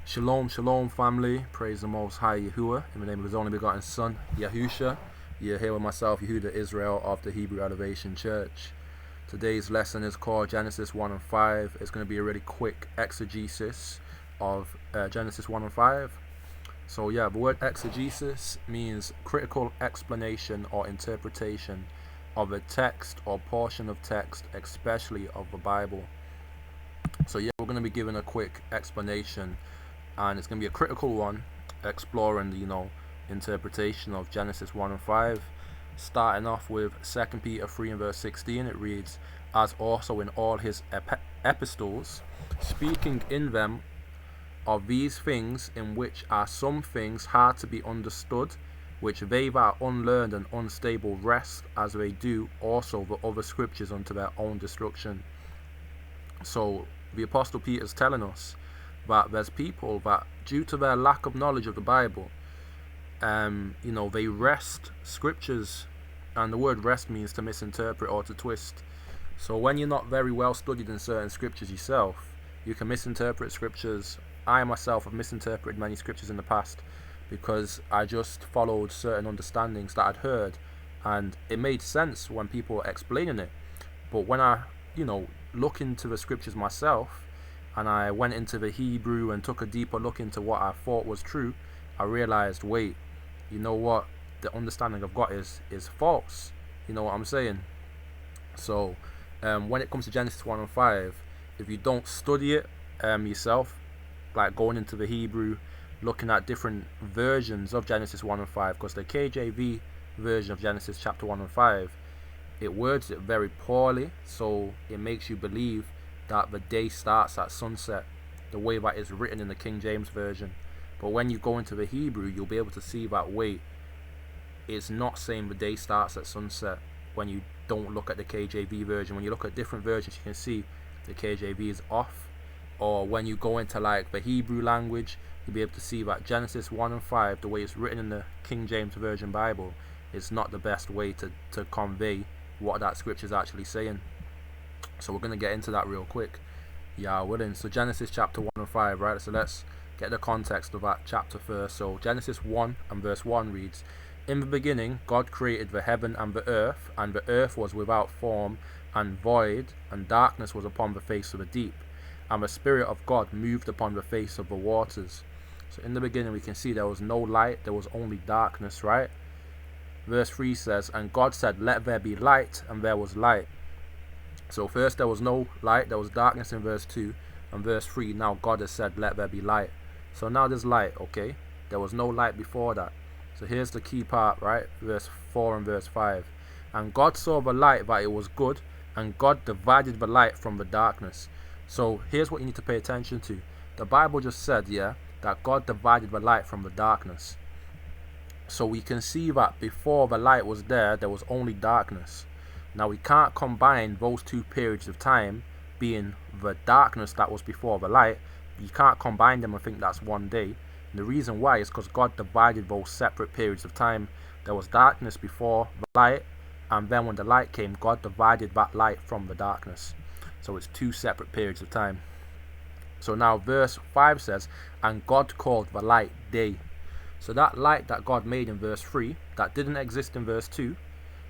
Shalom, shalom, family. Praise the Most High Yahuwah in the name of His only begotten Son, Yahusha. You're here with myself, Yehuda Israel of the HebrewElevation Church. Today's lesson is called Genesis 1 and 5. It's going to be a really quick exegesis of Genesis 1 and 5. So yeah, the word exegesis means critical explanation or interpretation of a text or portion of text, especially of the Bible. So yeah, we're going to be giving a quick explanation, and it's going to be a critical one, exploring the interpretation of Genesis 1 and 5. Starting off with 2 Peter 3 and verse 16, it reads, as also in all his epistles, speaking in them of these things, in which are some things hard to be understood, which they that are unlearned and unstable wrest, as they do also the other scriptures unto their own destruction. So the Apostle Peter is telling us that there's people that, due to their lack of knowledge of the Bible, they wrest scriptures, and the word wrest means to misinterpret or to twist. So when you're not very well studied in certain scriptures yourself, you can misinterpret scriptures. I myself have misinterpreted many scriptures in the past because I just followed certain understandings that I'd heard, and it made sense when people were explaining it. But when I, look into the scriptures myself, and I went into the Hebrew and took a deeper look into what I thought was true, I realized, wait, you know what? The understanding I've got is false. You know what I'm saying? So when it comes to Genesis 1 and 5, if you don't study it yourself, like going into the Hebrew, looking at different versions of Genesis 1 and 5, because the KJV version of Genesis chapter 1 and 5, it words it very poorly, so it makes you believe that the day starts at sunset, the way that is written in the King James version. But when you go into the Hebrew, you'll be able to see that, wait, it's not saying the day starts at sunset when you don't look at the KJV version. When you look at different versions, you can see the KJV is off. Or when you go into like the Hebrew language, you'll be able to see that Genesis 1 and 5, the way it's written in the King James Version Bible, is not the best way to convey what that scripture is actually saying. So we're going to get into that real quick. Yeah, willing. So Genesis chapter 1 and 5, right? So let's get the context of that chapter first. So Genesis 1 and verse 1 reads, in the beginning God created the heaven and the earth was without form and void, and darkness was upon the face of the deep, and the Spirit of God moved upon the face of the waters. So in the beginning we can see there was no light, there was only darkness, right? Verse 3 says, and God said, let there be light, and there was light. So first there was no light, there was darkness in verse 2, and verse 3, now God has said, let there be light. So now there's light, okay? There was no light before that. So here's the key part, right? Verse 4 and verse 5. And God saw the light that it was good, and God divided the light from the darkness. So here's what you need to pay attention to. The Bible just said, that God divided the light from the darkness. So we can see that before the light was there was only darkness. Now we can't combine those two periods of time, being the darkness that was before the light. You can't combine them and think that's one day. And the reason why is because God divided those separate periods of time. There was darkness before the light, and then when the light came, God divided that light from the darkness. So it's two separate periods of time. So now verse 5 says, and God called the light day. So that light that God made in verse 3, that didn't exist in verse 2,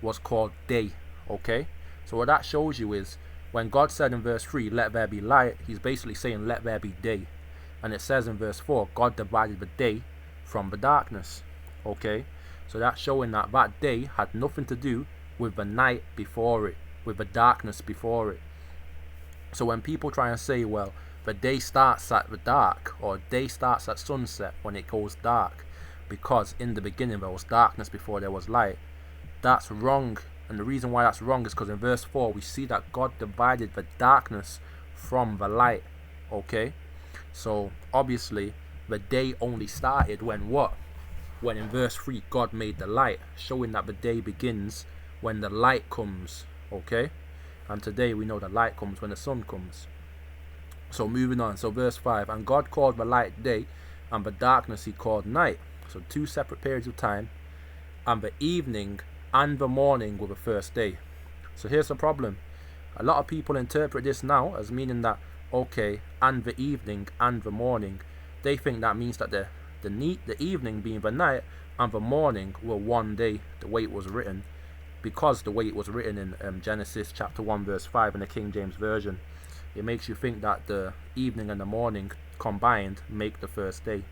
was called day, okay? So what that shows you is, when God said in verse 3, let there be light, he's basically saying, let there be day. And it says in verse 4, God divided the day from the darkness, okay? So that's showing that that day had nothing to do with the night before it, with the darkness before it. So when people try and say, well, the day starts at the dark, or day starts at sunset when it goes dark, because in the beginning there was darkness before there was light, that's wrong. And the reason why that's wrong is because in verse 4 we see that God divided the darkness from the light, okay? So obviously the day only started when what? When in verse 3 God made the light, showing that the day begins when the light comes, okay? And today we know the light comes when the sun comes. So moving on, so verse 5, and God called the light day, and the darkness he called night. So two separate periods of time, and the evening and the morning were the first day. So here's the problem. A lot of people interpret this now as meaning that, okay, and the evening and the morning, they think that means that the evening being the night and the morning were one day, the way it was written, because the way it was written in Genesis chapter 1 verse 5 in the King James Version, it makes you think that the evening and the morning combined make the first day.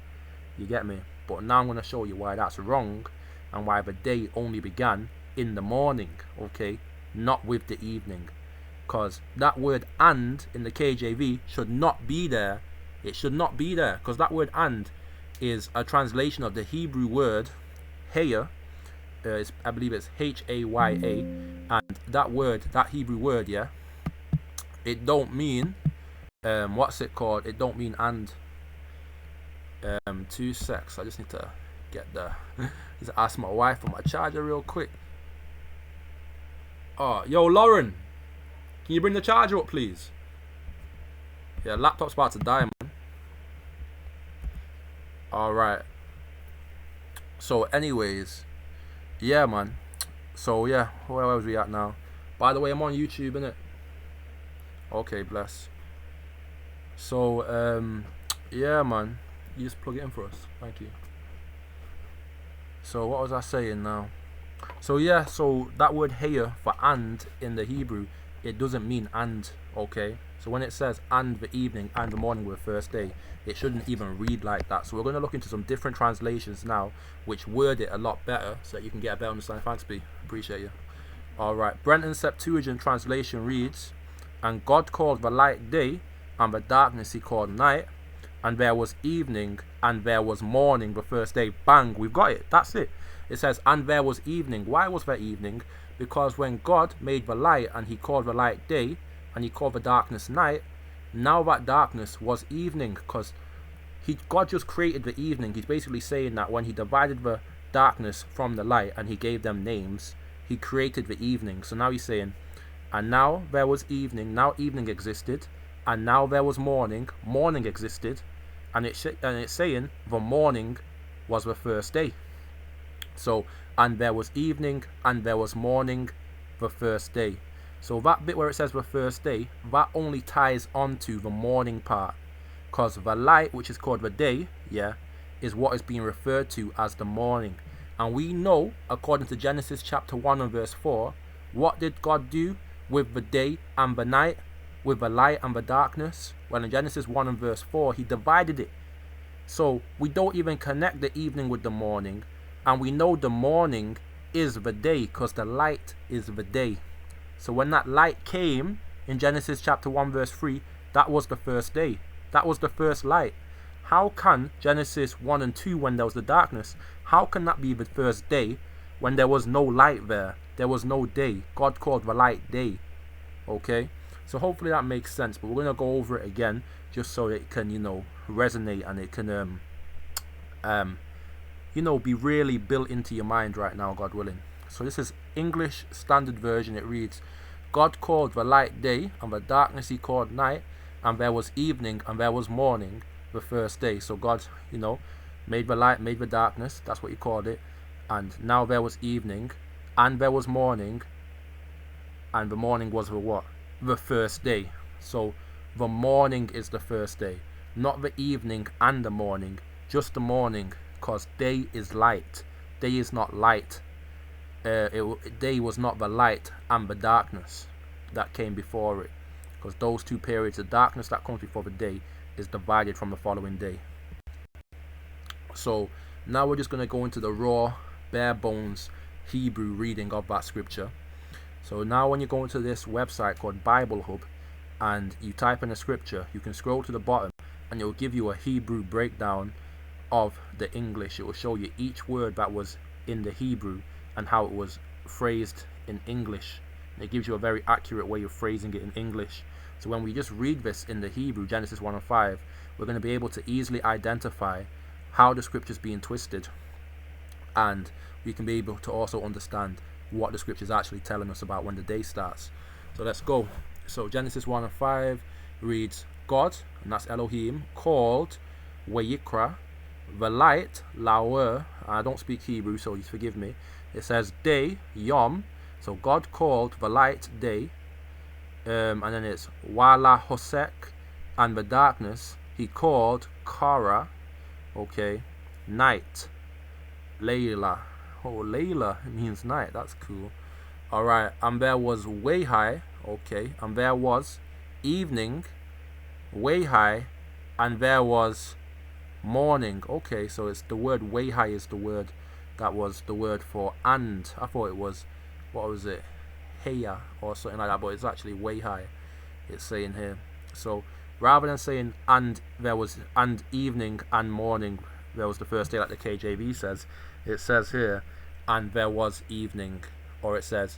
You get me? But now I'm going to show you why that's wrong and why the day only began in the morning, okay, not with the evening. Because that word "and" in the KJV should not be there. It should not be there, because that word "and" is a translation of the Hebrew word "haya." I believe it's H-A-Y-A, and that word, that Hebrew word, yeah, it don't mean what's it called? It don't mean "and." 2 secs. I just need to get the just ask my wife for my charger real quick. Oh, yo, Lauren, can you bring the charger up, please? Yeah, laptop's about to die, man. Alright. So, anyways, yeah, man. So, yeah, where was we at now? By the way, I'm on YouTube, innit? Okay, bless. So, yeah, man. You just plug it in for us. Thank you. So, what was I saying now? So, yeah, so that word "haya" for "and" in the Hebrew, it doesn't mean "and," okay? So when it says "and the evening and the morning were the first day," it shouldn't even read like that. So we're going to look into some different translations now, which word it a lot better, so that you can get a better understanding. Thanks, B. Appreciate you. Alright, Brenton's Septuagint translation reads, "And God called the light day, and the darkness he called night, and there was evening, and there was morning the first day." Bang, we've got it. That's it. It says, "and there was evening." Why was there evening? Because when God made the light, and he called the light day, and he called the darkness night, now that darkness was evening, because God just created the evening. He's basically saying that when he divided the darkness from the light, and he gave them names, he created the evening. So now he's saying, and now there was evening, now evening existed, and now there was morning, morning existed, and it's saying the morning was the first day. So, and there was evening, and there was morning the first day. So that bit where it says the first day, that only ties onto the morning part, because the light, which is called the day, yeah, is what is being referred to as the morning. And we know, according to Genesis chapter 1 and verse 4, what did God do with the day and the night, with the light and the darkness? Well, in Genesis 1 and verse 4, he divided it. So we don't even connect the evening with the morning, and we know the morning is the day, because the light is the day. So when that light came in Genesis chapter 1 verse 3, that was the first day. That was the first light. How can Genesis 1 and 2, when there was the darkness, how can that be the first day when there was no light there? There was no day. God called the light day. Okay? So hopefully that makes sense. But we're going to go over it again, just so it can, resonate, and it can, be really built into your mind right now, God willing. So this is English Standard Version. It reads, "God called the light day, and the darkness he called night, and there was evening, and there was morning the first day." So God, made the light, made the darkness. That's what he called it. And now there was evening, and there was morning, and the morning was the what? The first day. So the morning is the first day, not the evening and the morning, just the morning, because day is light. Day is not light. Day was not the light and the darkness that came before it, because those two periods, the darkness that comes before the day is divided from the following day. So now we're just going to go into the raw, bare bones Hebrew reading of that scripture. So now when you go into this website called Bible Hub and you type in a scripture, you can scroll to the bottom and it will give you a Hebrew breakdown of the English. It will show you each word that was in the Hebrew and how it was phrased in English. And it gives you a very accurate way of phrasing it in English. So when we just read this in the Hebrew, Genesis 1 and 5, we're going to be able to easily identify how the scripture is being twisted, and we can be able to also understand what the scripture is actually telling us about when the day starts. So let's go. So Genesis 1 and 5 reads, "God," and that's Elohim, "called Wayikra the light, Lawer." I don't speak Hebrew, so just forgive me. It says day, Yom. So God called the light day, and then it's Wala Hosek, and the darkness he called Kara. Okay. Night. Layla. Oh, Layla means night. That's cool. Alright. And there was way high. Okay. And there was evening. Way high. And there was morning. Okay. So it's the word way high is the word that was the word for and. I thought it was, what was it? Heya or something like that. But it's actually way high. It's saying here. So rather than saying and there was and evening and morning, there was the first day like the KJV says, it says here and there was evening, or it says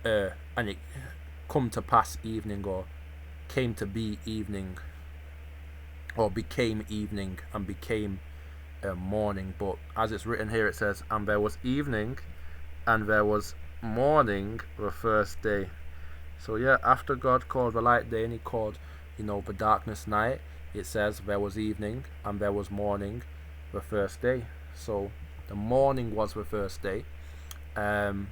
and it come to pass evening, or came to be evening, or became evening and became morning. But as it's written here, it says and there was evening and there was morning the first day. So yeah, after God called the light day and he called, the darkness night, it says there was evening and there was morning the first day. So the morning was the first day. And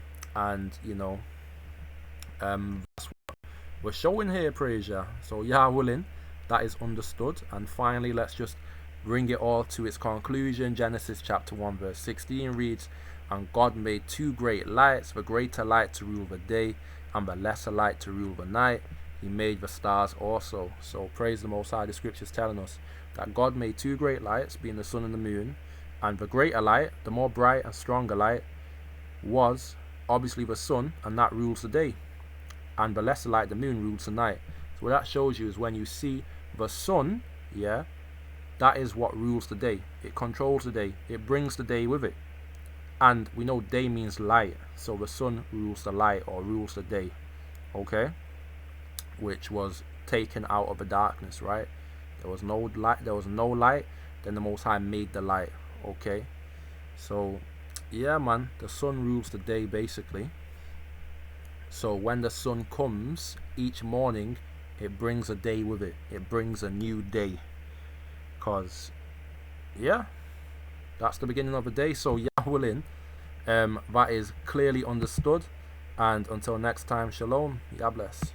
that's what we're showing here, praise Yah. So Yah willing, that is understood. And finally, let's just bring it all to its conclusion. Genesis chapter 1 verse 16 reads, and God made two great lights, the greater light to rule the day and the lesser light to rule the night. He made the stars also. So praise the Most High. The scriptures telling us that God made two great lights, being the sun and the moon, and the greater light, the more bright and stronger light, was obviously the sun, and that rules the day, and the lesser light, the moon, rules the night. So what that shows you is when you see the sun, yeah, that is what rules the day. It controls the day. It brings the day with it. And we know day means light, so the sun rules the light, or rules the day, okay, which was taken out of the darkness, right? There was no light, then the Most High made the light, okay? So yeah, man, the sun rules the day basically. So when the sun comes each morning, it brings a day with it. It brings a new day, because yeah, that's the beginning of the day. So Yah willing, that is clearly understood. And until next time, shalom. Yah bless.